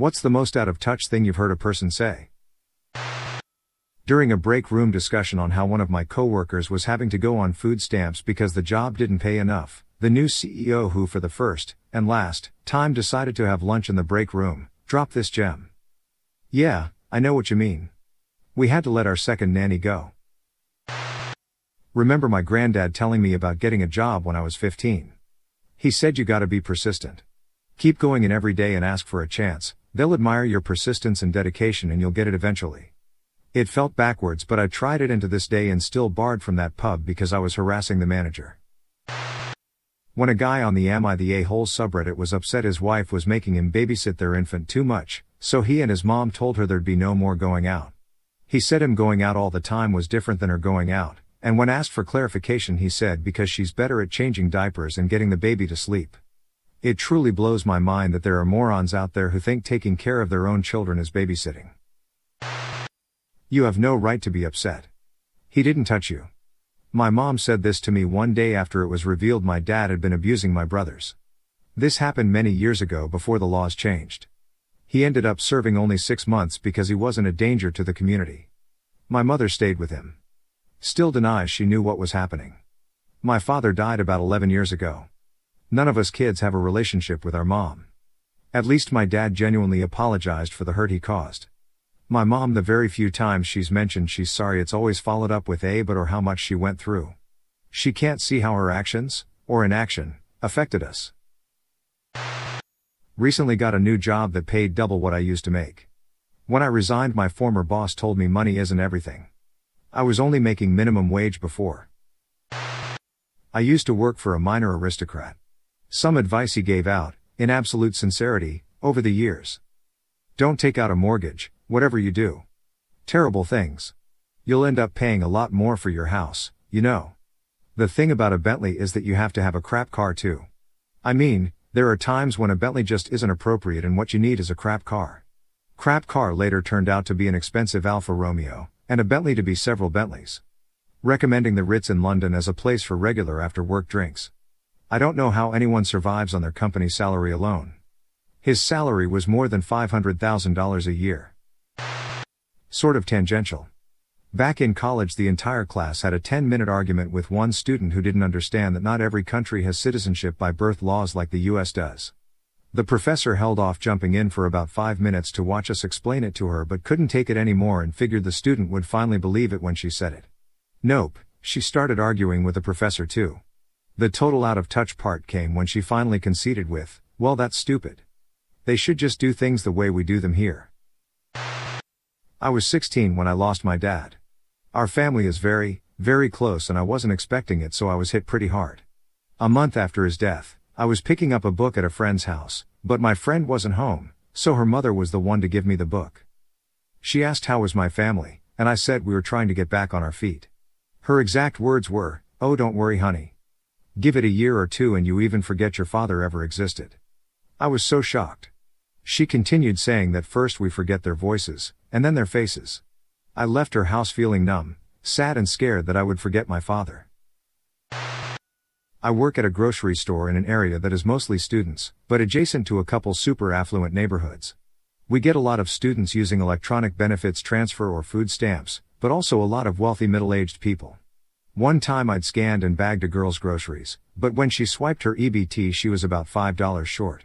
What's the most out of touch thing you've heard a person say? During a break room discussion on how one of my coworkers was having to go on food stamps because the job didn't pay enough, the new CEO, who for the first and last time decided to have lunch in the break room, dropped this gem. "Yeah, I know what you mean. We had to let our second nanny go. Remember my granddad telling me about getting a job when I was 15. He said you gotta be persistent. Keep going in every day and ask for a chance. They'll admire your persistence and dedication and you'll get it eventually." It felt backwards, but I tried it, and to this day and still barred from that pub because I was harassing the manager. When a guy on the Am I the A-hole subreddit was upset his wife was making him babysit their infant too much, so he and his mom told her there'd be no more going out. He said him going out all the time was different than her going out, and when asked for clarification he said because she's better at changing diapers and getting the baby to sleep. It truly blows my mind that there are morons out there who think taking care of their own children is babysitting. You have no right to be upset. He didn't touch you. My mom said this to me one day after it was revealed my dad had been abusing my brothers. This happened many years ago before the laws changed. He ended up serving only 6 months because he wasn't a danger to the community. My mother stayed with him. Still denies she knew what was happening. My father died about 11 years ago. None of us kids have a relationship with our mom. At least my dad genuinely apologized for the hurt he caused. My mom, the very few times she's mentioned she's sorry, it's always followed up with a but or how much she went through. She can't see how her actions, or inaction, affected us. Recently got a new job that paid double what I used to make. When I resigned, my former boss told me money isn't everything. I was only making minimum wage before. I used to work for a minor aristocrat. Some advice he gave out, in absolute sincerity, over the years. Don't take out a mortgage, whatever you do. Terrible things. You'll end up paying a lot more for your house, you know. The thing about a Bentley is that you have to have a crap car too. I mean, there are times when a Bentley just isn't appropriate and what you need is a crap car. Crap car later turned out to be an expensive Alfa Romeo, and a Bentley to be several Bentleys. Recommending the Ritz in London as a place for regular after-work drinks. I don't know how anyone survives on their company salary alone. His salary was more than $500,000 a year. Sort of tangential. Back in college, the entire class had a 10-minute argument with one student who didn't understand that not every country has citizenship by birth laws like the US does. The professor held off jumping in for about 5 minutes to watch us explain it to her, but couldn't take it anymore and figured the student would finally believe it when she said it. Nope, she started arguing with the professor too. The total out of touch part came when she finally conceded with, "Well, that's stupid. They should just do things the way we do them here." I was 16 when I lost my dad. Our family is very, very close and I wasn't expecting it, so I was hit pretty hard. A month after his death, I was picking up a book at a friend's house, but my friend wasn't home, so her mother was the one to give me the book. She asked how was my family, and I said we were trying to get back on our feet. Her exact words were, "Oh, don't worry, honey. Give it a year or two and you even forget your father ever existed." I was so shocked. She continued saying that first we forget their voices, and then their faces. I left her house feeling numb, sad and scared that I would forget my father. I work at a grocery store in an area that is mostly students, but adjacent to a couple super affluent neighborhoods. We get a lot of students using electronic benefits transfer or food stamps, but also a lot of wealthy middle-aged people. One time I'd scanned and bagged a girl's groceries, but when she swiped her EBT she was about $5 short.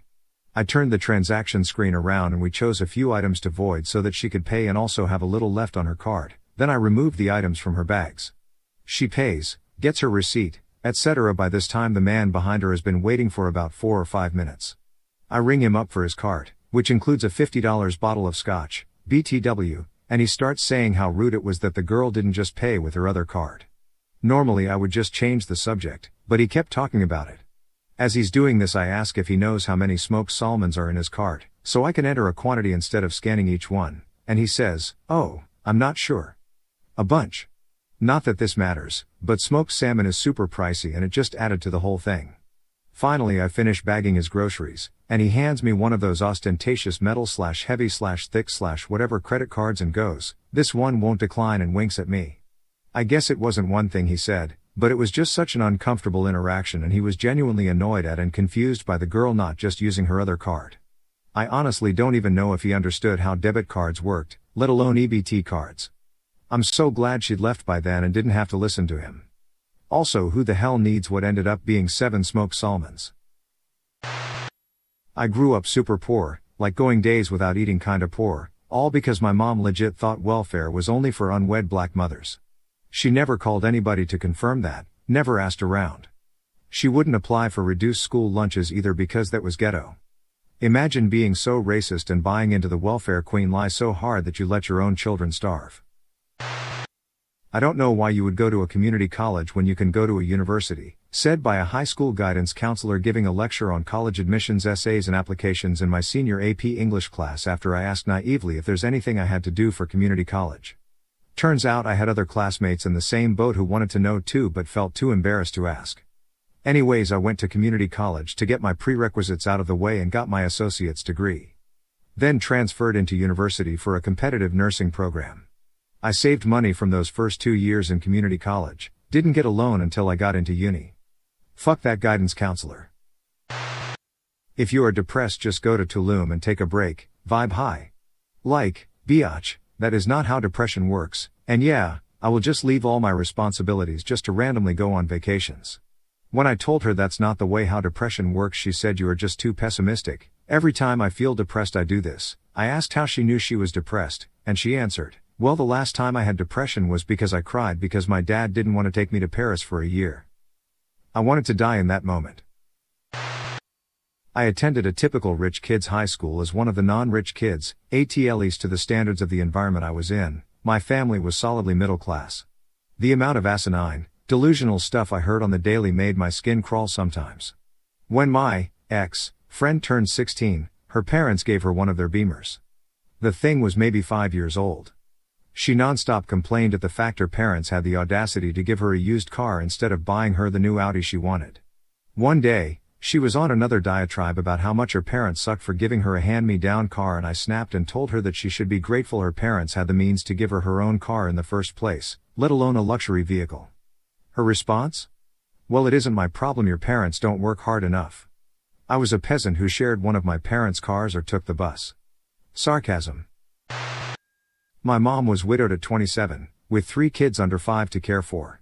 I turned the transaction screen around and we chose a few items to void so that she could pay and also have a little left on her card. Then I removed the items from her bags. She pays, gets her receipt, etc. By this time the man behind her has been waiting for about 4 or 5 minutes. I ring him up for his cart, which includes a $50 bottle of scotch, BTW, and he starts saying how rude it was that the girl didn't just pay with her other card. Normally I would just change the subject, but he kept talking about it. As he's doing this I ask if he knows how many smoked salmons are in his cart, so I can enter a quantity instead of scanning each one, and he says, "Oh, I'm not sure. A bunch." Not that this matters, but smoked salmon is super pricey and it just added to the whole thing. Finally I finish bagging his groceries, and he hands me one of those ostentatious metal/heavy/thick/whatever credit cards and goes, "This one won't decline," and winks at me. I guess it wasn't one thing he said, but it was just such an uncomfortable interaction and he was genuinely annoyed at and confused by the girl not just using her other card. I honestly don't even know if he understood how debit cards worked, let alone EBT cards. I'm so glad she'd left by then and didn't have to listen to him. Also, who the hell needs what ended up being 7 smoked salmons? I grew up super poor, like going days without eating kinda poor, all because my mom legit thought welfare was only for unwed black mothers. She never called anybody to confirm that, never asked around. She wouldn't apply for reduced school lunches either because that was ghetto. Imagine being so racist and buying into the welfare queen lie so hard that you let your own children starve. I don't know why you would go to a community college when you can go to a university, said by a high school guidance counselor giving a lecture on college admissions essays and applications in my senior AP English class after I asked naively if there's anything I had to do for community college. Turns out I had other classmates in the same boat who wanted to know too but felt too embarrassed to ask. Anyways, I went to community college to get my prerequisites out of the way and got my associate's degree. Then transferred into university for a competitive nursing program. I saved money from those first 2 years in community college, didn't get a loan until I got into uni. Fuck that guidance counselor. If you are depressed, just go to Tulum and take a break, vibe high. Like, biatch, that is not how depression works, and yeah, I will just leave all my responsibilities just to randomly go on vacations. When I told her that's not the way how depression works, she said you are just too pessimistic. Every time I feel depressed I do this. I asked how she knew she was depressed, and she answered, well, the last time I had depression was because I cried because my dad didn't want to take me to Paris for a year. I wanted to die in that moment. I attended a typical rich kid's high school as one of the non-rich kids, at least to the standards of the environment I was in. My family was solidly middle class. The amount of asinine, delusional stuff I heard on the daily made my skin crawl sometimes. When my ex-friend turned 16, her parents gave her one of their Beamers. The thing was maybe 5 years old. She nonstop complained at the fact her parents had the audacity to give her a used car instead of buying her the new Audi she wanted. One day, she was on another diatribe about how much her parents sucked for giving her a hand-me-down car, and I snapped and told her that she should be grateful her parents had the means to give her her own car in the first place, let alone a luxury vehicle. Her response? Well, it isn't my problem your parents don't work hard enough. I was a peasant who shared one of my parents' cars or took the bus. Sarcasm. My mom was widowed at 27, with 3 kids under 5 to care for.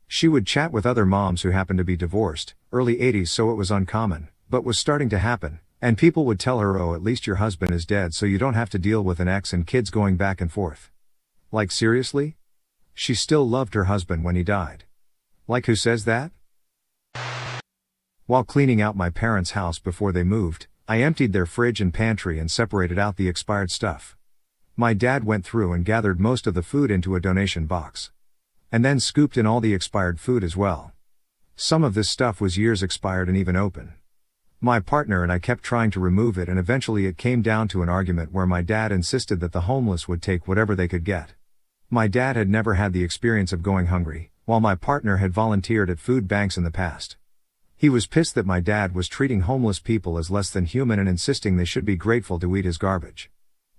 She would chat with other moms who happened to be divorced, early 80s, so it was uncommon, but was starting to happen, and people would tell her, oh, at least your husband is dead so you don't have to deal with an ex and kids going back and forth. Like, seriously? She still loved her husband when he died. Like, who says that? While cleaning out my parents' house before they moved, I emptied their fridge and pantry and separated out the expired stuff. My dad went through and gathered most of the food into a donation box. And then scooped in all the expired food as well. Some of this stuff was years expired and even open. My partner and I kept trying to remove it, and eventually it came down to an argument where my dad insisted that the homeless would take whatever they could get. My dad had never had the experience of going hungry, while my partner had volunteered at food banks in the past. He was pissed that my dad was treating homeless people as less than human and insisting they should be grateful to eat his garbage.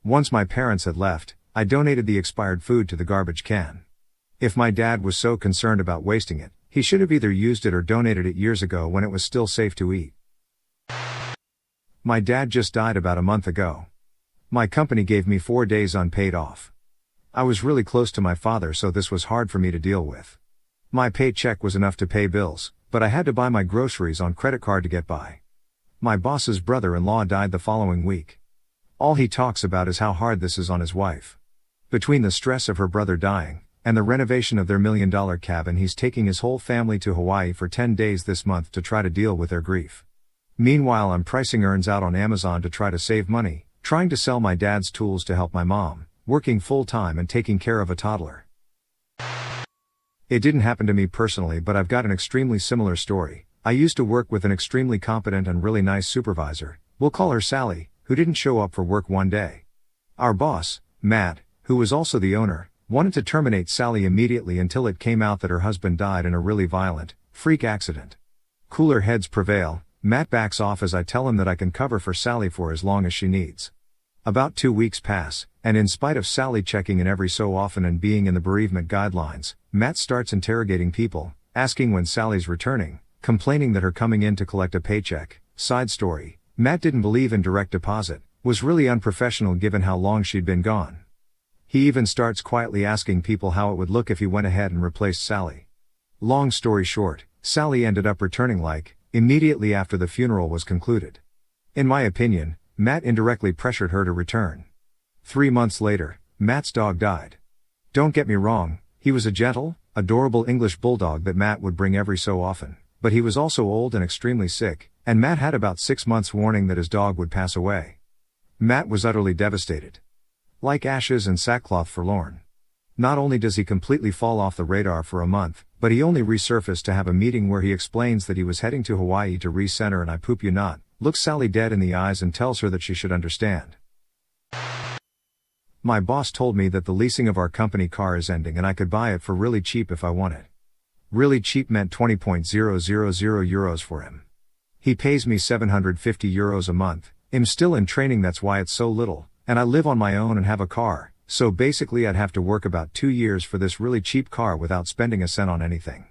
Once my parents had left, I donated the expired food to the garbage can. If my dad was so concerned about wasting it, he should have either used it or donated it years ago when it was still safe to eat. My dad just died about a month ago. My company gave me 4 days unpaid off. I was really close to my father, so this was hard for me to deal with. My paycheck was enough to pay bills, but I had to buy my groceries on credit card to get by. My boss's brother-in-law died the following week. All he talks about is how hard this is on his wife. Between the stress of her brother dying, and the renovation of their $1 million cabin, he's taking his whole family to Hawaii for 10 days this month to try to deal with their grief. Meanwhile, I'm pricing urns out on Amazon to try to save money, trying to sell my dad's tools to help my mom, working full-time and taking care of a toddler. It didn't happen to me personally, but I've got an extremely similar story. I used to work with an extremely competent and really nice supervisor, we'll call her Sally, who didn't show up for work one day. Our boss, Matt, who was also the owner, wanted to terminate Sally immediately until it came out that her husband died in a really violent, freak accident. Cooler heads prevail. Matt backs off as I tell him that I can cover for Sally for as long as she needs. About 2 weeks pass, and in spite of Sally checking in every so often and being in the bereavement guidelines, Matt starts interrogating people, asking when Sally's returning, complaining that her coming in to collect a paycheck. Side story, Matt didn't believe in direct deposit, Was really unprofessional given how long she'd been gone. He even starts quietly asking people how it would look if he went ahead and replaced Sally. Long story short, Sally ended up returning immediately after the funeral was concluded. In my opinion, Matt indirectly pressured her to return. 3 months later, Matt's dog died. Don't get me wrong, he was a gentle, adorable English bulldog that Matt would bring every so often, but he was also old and extremely sick, and Matt had about 6 months warning that his dog would pass away. Matt was utterly devastated. Like ashes and sackcloth forlorn. Not only does he completely fall off the radar for a month, but he only resurfaced to have a meeting where he explains that he was heading to Hawaii to recenter and I poop you not, looks Sally dead in the eyes and tells her that she should understand. My boss told me that the leasing of our company car is ending and I could buy it for really cheap if I want it. Really cheap meant 20,000 euros for him. He pays me 750 euros a month, I'm still in training, that's why it's so little, and I live on my own and have a car, so basically I'd have to work about 2 years for this really cheap car without spending a cent on anything.